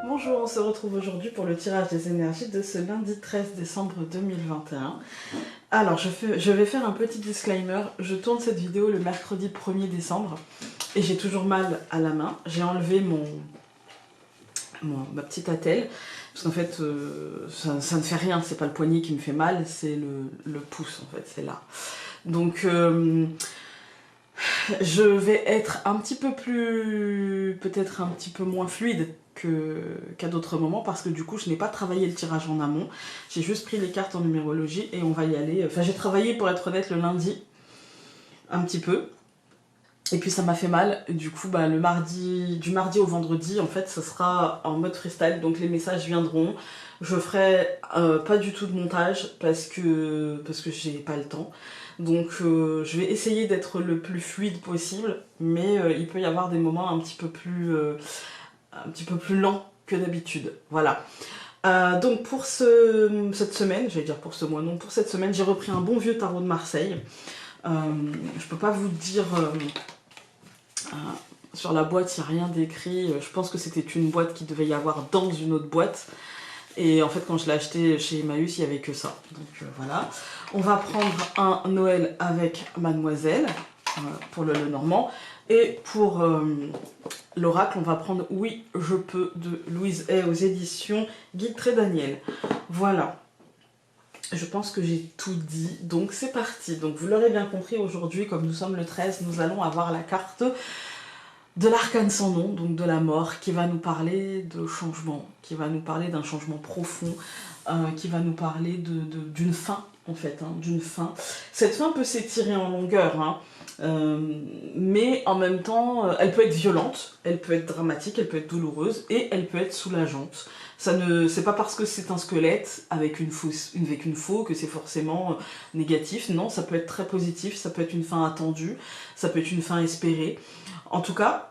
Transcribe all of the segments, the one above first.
Bonjour, on se retrouve aujourd'hui pour le tirage des énergies de ce lundi 13 décembre 2021. Alors, je vais faire un petit disclaimer. Je tourne cette vidéo le mercredi 1er décembre et j'ai toujours mal à la main. J'ai enlevé ma petite attelle parce qu'en fait, ça ne fait rien. C'est pas le poignet qui me fait mal, c'est le pouce en fait, c'est là. Donc, je vais être un petit peu plus, peut-être un petit peu moins fluide qu'à d'autres moments parce que du coup je n'ai pas travaillé le tirage en amont, j'ai juste pris les cartes en numérologie et on va y aller. Enfin j'ai travaillé pour être honnête le lundi un petit peu et puis ça m'a fait mal, du coup bah, du mardi au vendredi en fait ce sera en mode freestyle, donc les messages viendront, je ferai pas du tout de montage parce que j'ai pas le temps. Donc je vais essayer d'être le plus fluide possible, mais il peut y avoir des moments un petit peu plus lents que d'habitude. Voilà. Donc pour cette semaine, j'allais dire pour ce mois, non, pour cette semaine, j'ai repris un bon vieux tarot de Marseille. Je peux pas vous dire... sur la boîte, il n'y a rien d'écrit. Je pense que c'était une boîte qui devait y avoir dans une autre boîte. Et en fait, quand je l'ai acheté chez Emmaüs, il n'y avait que ça. Donc voilà. On va prendre un Noël avec Mademoiselle pour le Lenormand. Et pour l'oracle, on va prendre Oui, je peux de Louise Hay aux éditions Guy Trédaniel. Voilà. Je pense que j'ai tout dit. Donc c'est parti. Donc vous l'aurez bien compris, aujourd'hui, comme nous sommes le 13, nous allons avoir la carte de l'arcane sans nom, donc de la mort, qui va nous parler de changement, qui va nous parler d'un changement profond, qui va nous parler d'une fin, en fait, hein, d'une fin. Cette fin peut s'étirer en longueur, hein, mais en même temps, elle peut être violente, elle peut être dramatique, elle peut être douloureuse, et elle peut être soulageante. C'est pas parce que c'est un squelette avec une faux que c'est forcément négatif. Non, ça peut être très positif, ça peut être une fin attendue, ça peut être une fin espérée. En tout cas,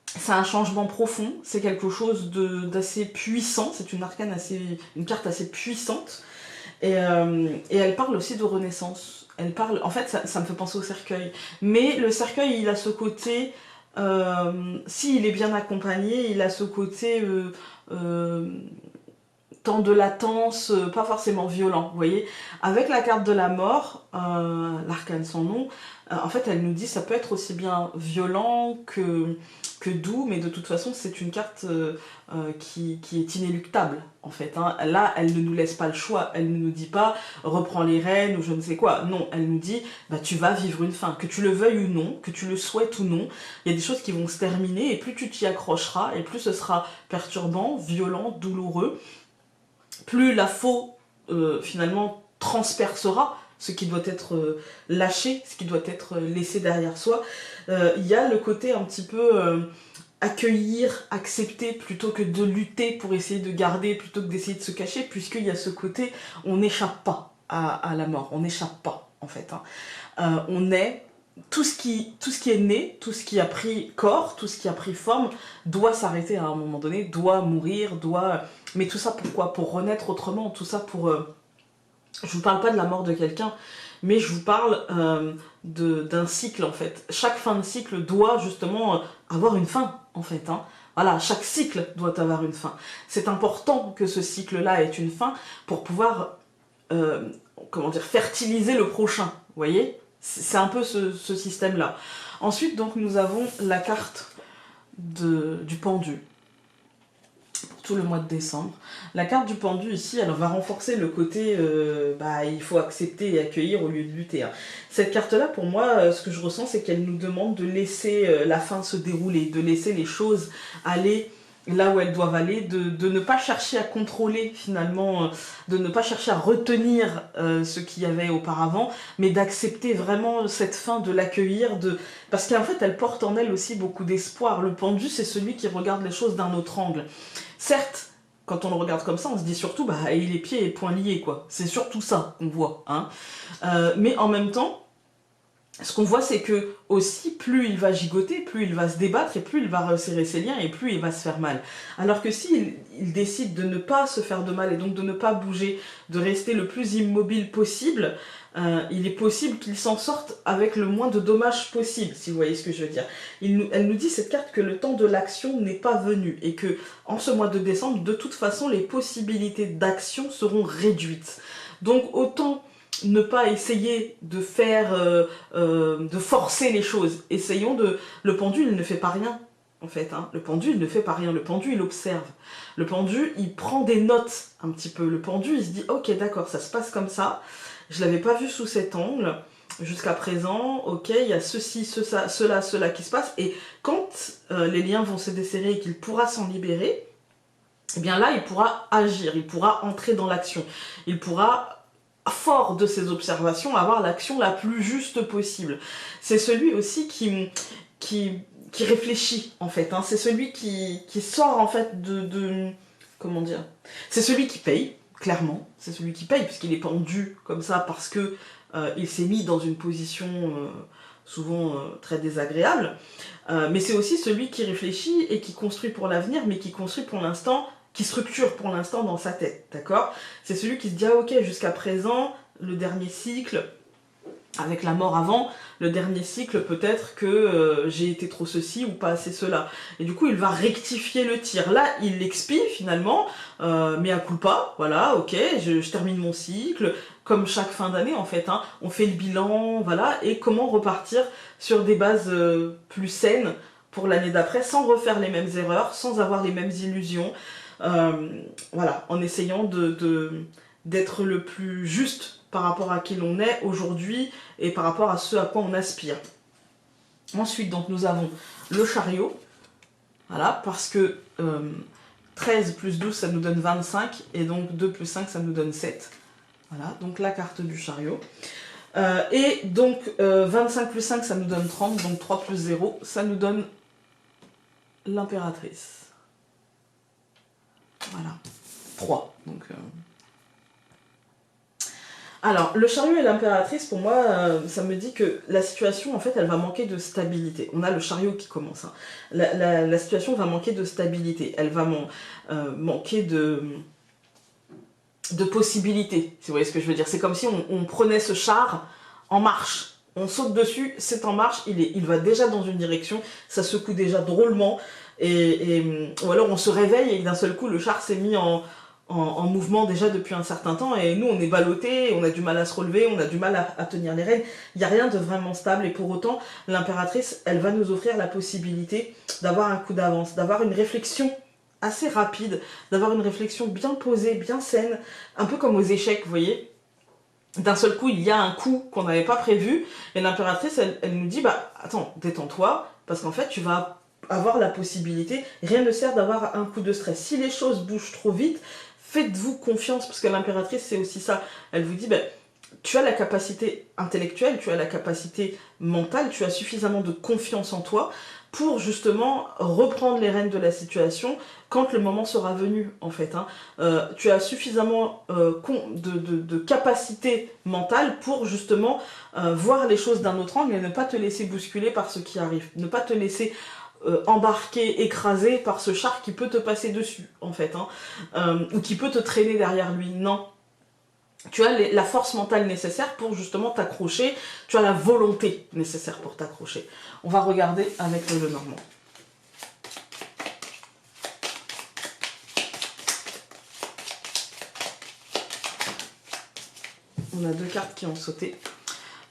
c'est un changement profond, c'est quelque chose d'assez puissant, c'est une carte assez puissante, et elle parle aussi de renaissance. Elle parle, en fait, ça me fait penser au cercueil, mais le cercueil, il a ce côté, s'il est bien accompagné, il a ce côté temps de latence, pas forcément violent, vous voyez. Avec la carte de la mort, l'arcane sans nom, en fait, elle nous dit ça peut être aussi bien violent que doux, mais de toute façon, c'est une carte qui est inéluctable, en fait. Hein. Là, elle ne nous laisse pas le choix, elle ne nous dit pas reprends les rênes ou je ne sais quoi. Non, elle nous dit bah, tu vas vivre une fin, que tu le veuilles ou non, que tu le souhaites ou non. Il y a des choses qui vont se terminer et plus tu t'y accrocheras et plus ce sera perturbant, violent, douloureux. Plus la faux, finalement, transpercera ce qui doit être lâché, ce qui doit être laissé derrière soi. Il y a le côté un petit peu accueillir, accepter, plutôt que de lutter pour essayer de garder, plutôt que d'essayer de se cacher, puisqu'il y a ce côté, on n'échappe pas à la mort, on n'échappe pas, en fait. Hein. On est... tout ce qui est né, tout ce qui a pris corps, tout ce qui a pris forme, doit s'arrêter à un moment donné, doit mourir, doit... Mais tout ça pourquoi? Pour renaître autrement, tout ça pour... Je vous parle pas de la mort de quelqu'un, mais je vous parle d'un cycle en fait. Chaque fin de cycle doit justement avoir une fin en fait. Hein. Voilà, chaque cycle doit avoir une fin. C'est important que ce cycle-là ait une fin pour pouvoir, comment dire, fertiliser le prochain. Vous voyez? C'est un peu ce système-là. Ensuite, donc, nous avons la carte du pendu. Tout le mois de décembre. La carte du pendu ici, elle va renforcer le côté bah, il faut accepter et accueillir au lieu de lutter. Hein. Cette carte-là, pour moi, ce que je ressens, c'est qu'elle nous demande de laisser la fin se dérouler, de laisser les choses aller là où elles doivent aller, de ne pas chercher à contrôler finalement, de ne pas chercher à retenir ce qu'il y avait auparavant, mais d'accepter vraiment cette fin, de l'accueillir, parce qu'en fait elle porte en elle aussi beaucoup d'espoir. Le pendu, c'est celui qui regarde les choses d'un autre angle. Certes, quand on le regarde comme ça, on se dit surtout, bah, il est pieds et poings liés, quoi. C'est surtout ça qu'on voit. Hein. Mais en même temps, ce qu'on voit, c'est que aussi, plus il va gigoter, plus il va se débattre, et plus il va resserrer ses liens, et plus il va se faire mal. Alors que s'il il décide de ne pas se faire de mal, et donc de ne pas bouger, de rester le plus immobile possible, il est possible qu'il s'en sorte avec le moins de dommages possible, si vous voyez ce que je veux dire. Elle nous dit, cette carte, que le temps de l'action n'est pas venu, et que en ce mois de décembre, de toute façon, les possibilités d'action seront réduites. Donc autant ne pas essayer de faire, de forcer les choses. Essayons de... Le pendu, il ne fait pas rien, en fait. Hein. Le pendu, il ne fait pas rien. Le pendu, il observe. Le pendu, il prend des notes, un petit peu. Le pendu, il se dit, ok, d'accord, ça se passe comme ça. Je l'avais pas vu sous cet angle jusqu'à présent. Ok, il y a ceci, cela qui se passe. Et quand les liens vont se desserrer et qu'il pourra s'en libérer, eh bien là, il pourra agir. Il pourra entrer dans l'action. Il pourra, fort de ses observations, avoir l'action la plus juste possible. C'est celui aussi qui réfléchit, en fait. Hein. C'est celui qui sort, en fait, comment dire, c'est celui qui paye, clairement. C'est celui qui paye, puisqu'il est pendu comme ça, parce que il s'est mis dans une position souvent très désagréable. Mais c'est aussi celui qui réfléchit et qui construit pour l'avenir, mais qui construit pour l'instant, qui structure pour l'instant dans sa tête, d'accord? C'est celui qui se dit, ah ok, jusqu'à présent, le dernier cycle, avec la mort avant, le dernier cycle, peut-être que j'ai été trop ceci ou pas assez cela. Et du coup, il va rectifier le tir. Là, il l'expie finalement, mais à culpa, voilà, ok, je termine mon cycle, comme chaque fin d'année en fait, hein, on fait le bilan, voilà, et comment repartir sur des bases plus saines pour l'année d'après, sans refaire les mêmes erreurs, sans avoir les mêmes illusions, voilà, en essayant d'être le plus juste par rapport à qui l'on est aujourd'hui et par rapport à ce à quoi on aspire. Ensuite, donc, nous avons le chariot, voilà, parce que 13 plus 12, ça nous donne 25, et donc 2 plus 5, ça nous donne 7. Voilà, donc la carte du chariot. Et donc 25 plus 5, ça nous donne 30, donc 3 plus 0, ça nous donne l'impératrice. Voilà, 3, donc... Alors, le chariot et l'impératrice, pour moi, ça me dit que la situation, en fait, elle va manquer de stabilité. On a le chariot qui commence. Hein. La situation va manquer de stabilité. Elle va manquer de possibilités, si vous voyez ce que je veux dire. C'est comme si on prenait ce char en marche. On saute dessus, c'est en marche, il va déjà dans une direction, ça secoue déjà drôlement, ou alors on se réveille et d'un seul coup, le char s'est mis en mouvement déjà depuis un certain temps, et nous on est ballottés, on a du mal à se relever, on a du mal à tenir les rênes, il n'y a rien de vraiment stable, et pour autant l'impératrice, elle va nous offrir la possibilité d'avoir un coup d'avance, d'avoir une réflexion assez rapide, d'avoir une réflexion bien posée, bien saine, un peu comme aux échecs, vous voyez. D'un seul coup, il y a un coup qu'on n'avait pas prévu, et l'impératrice, elle nous dit, bah attends, détends-toi, parce qu'en fait tu vas avoir la possibilité, rien ne sert d'avoir un coup de stress. Si les choses bougent trop vite, faites-vous confiance, parce que l'impératrice, c'est aussi ça. Elle vous dit, ben, tu as la capacité intellectuelle, tu as la capacité mentale, tu as suffisamment de confiance en toi pour justement reprendre les rênes de la situation quand le moment sera venu, en fait. Hein. Tu as suffisamment de capacité mentale pour justement voir les choses d'un autre angle et ne pas te laisser bousculer par ce qui arrive. Ne pas te laisser embarqué, écrasé par ce char qui peut te passer dessus, en fait, hein, ou qui peut te traîner derrière lui. Non. Tu as la force mentale nécessaire pour justement t'accrocher, tu as la volonté nécessaire pour t'accrocher. On va regarder avec le Lenormand. On a deux cartes qui ont sauté.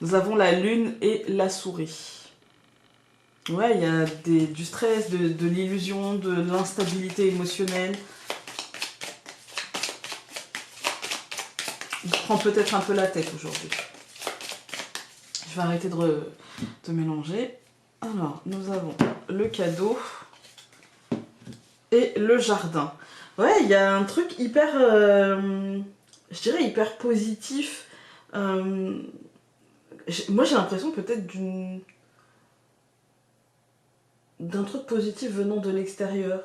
Nous avons la lune et la souris. Ouais, il y a du stress, de l'illusion, de l'instabilité émotionnelle. Il prend peut-être un peu la tête aujourd'hui. Je vais arrêter de mélanger. Alors, nous avons le cadeau et le jardin. Ouais, il y a un truc hyper, je dirais hyper positif. Moi, j'ai l'impression peut-être d'un truc positif venant de l'extérieur.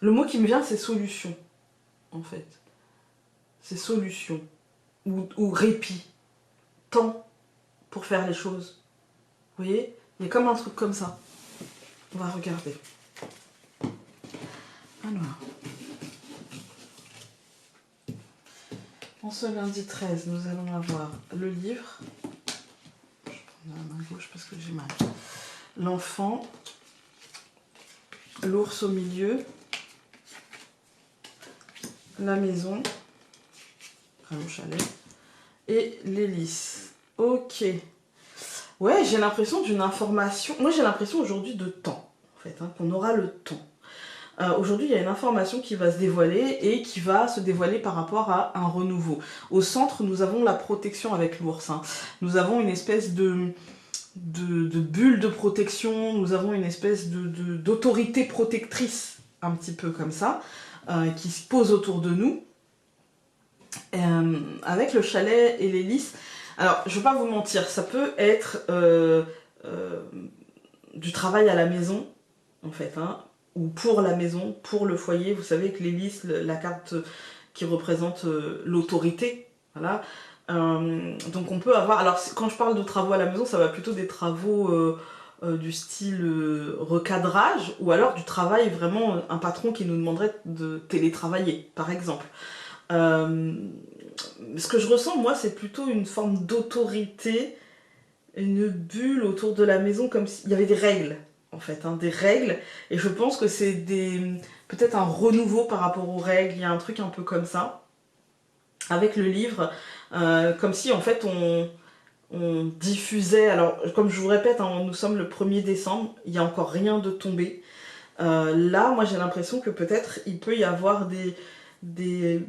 Le mot qui me vient, c'est solution, en fait. C'est solution. Ou répit. temps pour faire les choses. Vous voyez? Il y a comme un truc comme ça. On va regarder. Alors. En ce lundi 13, nous allons avoir le livre. Je prends la main gauche parce que j'ai mal. L'enfant. L'ours au milieu. La maison. Au chalet. Et l'hélice. Ok. Ouais, j'ai l'impression d'une information. Moi, j'ai l'impression aujourd'hui de temps, en fait, hein, qu'on aura le temps. Aujourd'hui, il y a une information qui va se dévoiler et qui va se dévoiler par rapport à un renouveau. Au centre, nous avons la protection avec l'ours. Hein. Nous avons une espèce de bulle de protection, nous avons une espèce d'autorité protectrice, un petit peu comme ça, qui se pose autour de nous. Avec le chalet et l'hélice. Alors, je ne vais pas vous mentir, ça peut être du travail à la maison, en fait, hein, ou pour la maison, pour le foyer. Vous savez que l'hélice, la carte qui représente l'autorité, voilà. Donc on peut avoir... Alors, quand je parle de travaux à la maison, ça va plutôt des travaux du style recadrage, ou alors du travail vraiment, un patron qui nous demanderait de télétravailler, par exemple. Ce que je ressens, moi, c'est plutôt une forme d'autorité, une bulle autour de la maison, comme s'il y avait des règles, en fait, hein, des règles, et je pense que c'est peut-être un renouveau par rapport aux règles, il y a un truc un peu comme ça, avec le livre, comme si, en fait, on diffusait, alors, comme je vous répète, hein, nous sommes le 1er décembre, il n'y a encore rien de tombé, là, moi, j'ai l'impression que peut-être il peut y avoir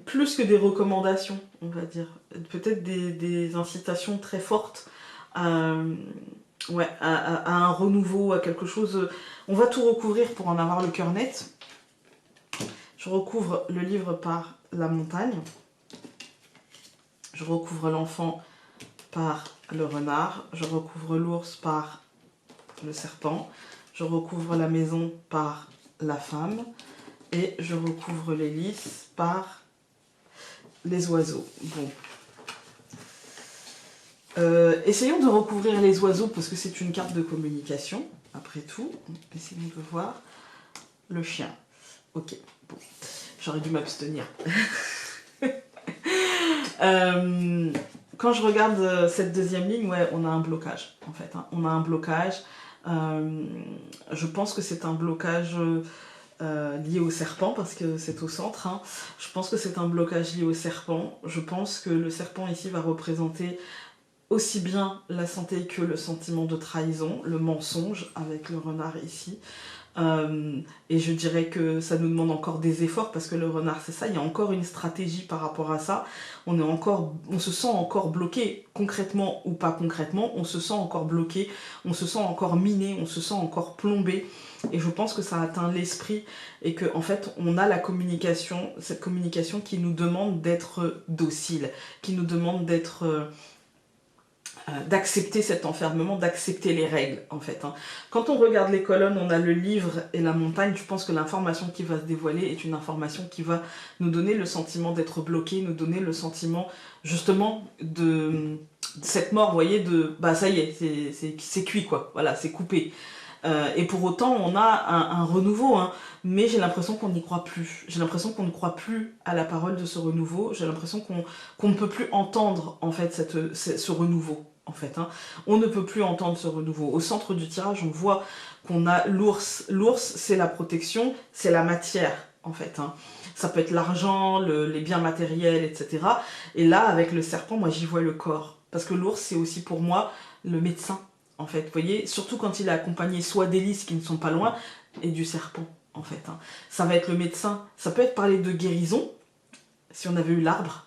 plus que des recommandations, on va dire, peut-être des incitations très fortes ouais, à un renouveau, à quelque chose. On va tout recouvrir pour en avoir le cœur net. Je recouvre le livre par la montagne, je recouvre l'enfant par le renard, je recouvre l'ours par le serpent, je recouvre la maison par la femme, et je recouvre l'hélice par les oiseaux. Bon. Essayons de recouvrir les oiseaux parce que c'est une carte de communication, après tout. Essayons de voir le chien. Ok, bon. J'aurais dû m'abstenir. Quand je regarde cette deuxième ligne, ouais, on a un blocage, en fait. Hein. On a un blocage. Je pense que c'est un blocage... lié au serpent parce que c'est au centre. Hein. Je pense que c'est un blocage lié au serpent. Je pense que le serpent ici va représenter aussi bien la santé que le sentiment de trahison, le mensonge avec le renard ici. Et je dirais que ça nous demande encore des efforts parce que le renard c'est ça, il y a encore une stratégie par rapport à ça. On se sent encore bloqué, concrètement ou pas concrètement, on se sent encore bloqué, on se sent encore miné, on se sent encore plombé. Et je pense que ça atteint l'esprit et que en fait on a la communication, cette communication qui nous demande d'être docile, qui nous demande d'accepter cet enfermement, d'accepter les règles en fait. Hein. Quand on regarde les colonnes, on a le livre et la montagne, je pense que l'information qui va se dévoiler est une information qui va nous donner le sentiment d'être bloqué, nous donner le sentiment justement de cette mort, vous voyez, de bah ça y est, c'est cuit quoi, voilà, c'est coupé. Et pour autant, on a un renouveau, hein, mais j'ai l'impression qu'on n'y croit plus. J'ai l'impression qu'on ne croit plus à la parole de ce renouveau. J'ai l'impression qu'on ne peut plus entendre en fait ce renouveau. En fait, hein. On ne peut plus entendre ce renouveau. Au centre du tirage, on voit qu'on a l'ours. L'ours, c'est la protection, c'est la matière, en fait. Hein. Ça peut être l'argent, les biens matériels, etc. Et là, avec le serpent, moi, j'y vois le corps. Parce que l'ours, c'est aussi pour moi le médecin. En fait, vous voyez, surtout quand il est accompagné soit d'hélices qui ne sont pas loin, et du serpent, en fait. Hein. Ça va être le médecin, ça peut être parler de guérison, si on avait eu l'arbre.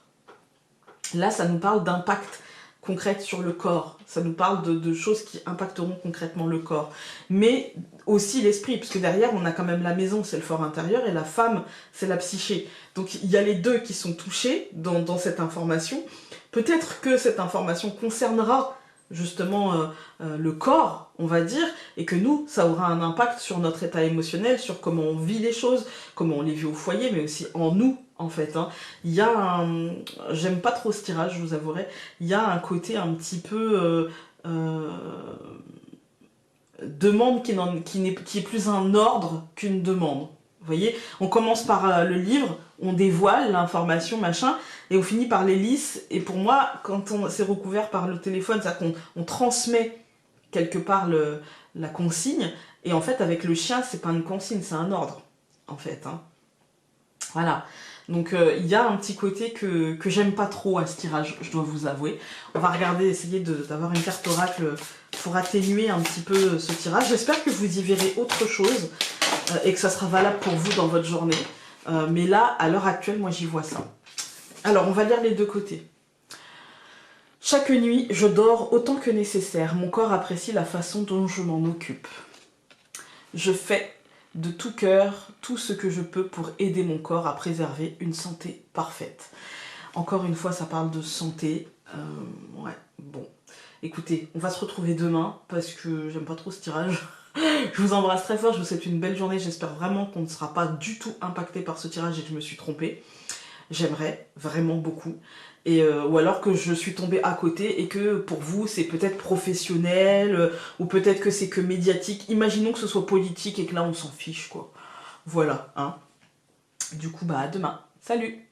Là, ça nous parle d'impact concret sur le corps, ça nous parle de choses qui impacteront concrètement le corps. Mais aussi l'esprit, puisque derrière, on a quand même la maison, c'est le fort intérieur, et la femme, c'est la psyché. Donc, il y a les deux qui sont touchés dans cette information. Peut-être que cette information concernera justement le corps, on va dire, et que nous, ça aura un impact sur notre état émotionnel, sur comment on vit les choses, comment on les vit au foyer, mais aussi en nous, en fait. Hein. Il y a un... J'aime pas trop ce tirage, je vous avouerai. Il y a un côté un petit peu... demande qui est plus un ordre qu'une demande. Vous voyez, on commence par le livre, on dévoile l'information, machin, et on finit par les lisses. Et pour moi, quand c'est recouvert par le téléphone, c'est-à-dire qu'on transmet quelque part la consigne, et en fait, avec le chien, c'est pas une consigne, c'est un ordre, en fait. Hein. Voilà. Donc, il y a un petit côté que j'aime pas trop à ce tirage, je dois vous avouer. On va regarder, essayer d'avoir une carte oracle pour atténuer un petit peu ce tirage. J'espère que vous y verrez autre chose et que ça sera valable pour vous dans votre journée. Mais là, à l'heure actuelle, moi, j'y vois ça. Alors, on va lire les deux côtés. Chaque nuit, je dors autant que nécessaire. Mon corps apprécie la façon dont je m'en occupe. Je fais de tout cœur tout ce que je peux pour aider mon corps à préserver une santé parfaite. Encore une fois, ça parle de santé. Ouais, bon. Écoutez, on va se retrouver demain parce que j'aime pas trop ce tirage. Je vous embrasse très fort, je vous souhaite une belle journée. J'espère vraiment qu'on ne sera pas du tout impacté par ce tirage et que je me suis trompée. J'aimerais vraiment beaucoup. Ou alors que je suis tombée à côté et que pour vous c'est peut-être professionnel ou peut-être que c'est que médiatique. Imaginons que ce soit politique et que là on s'en fiche quoi. Voilà, hein. Du coup bah à demain. Salut!